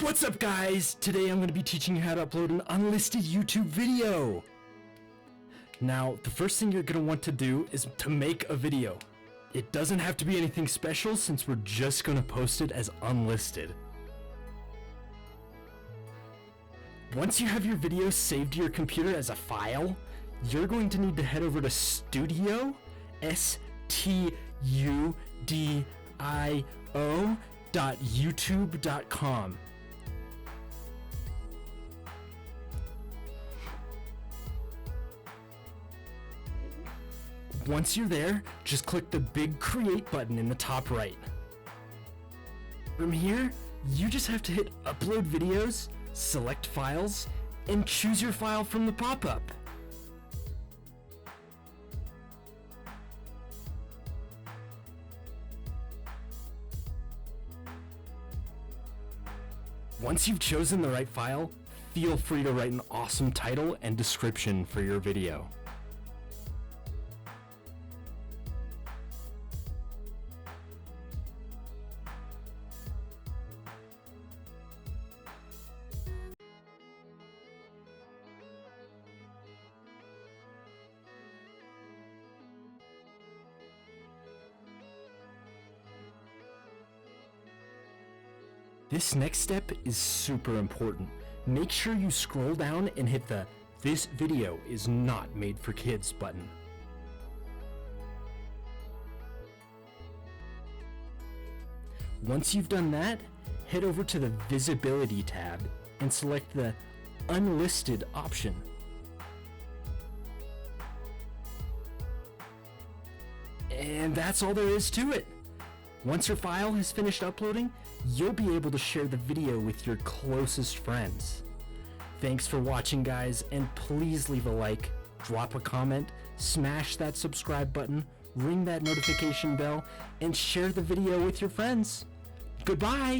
What's up, guys? Today I'm going to be teaching you how to upload an unlisted YouTube video. Now, the first thing you're going to want to do is to make a video. It doesn't have to be anything special since we're just going to post it as unlisted. Once you have your video saved to your computer as a file, you're going to need to head over to Studio, studio.youtube.com. Once you're there, just click the big Create button in the top right. From here, you just have to hit Upload Videos, select Files, and choose your file from the pop-up. Once you've chosen the right file, feel free to write an awesome title and description for your video. This next step is super important. Make sure you scroll down and hit the "This video is not made for kids" button. Once you've done that, head over to the Visibility tab and select the Unlisted option. And that's all there is to it. Once your file has finished uploading, you'll be able to share the video with your closest friends. Thanks for watching, guys, and please leave a like, drop a comment, smash that subscribe button, ring that notification bell, and share the video with your friends. Goodbye!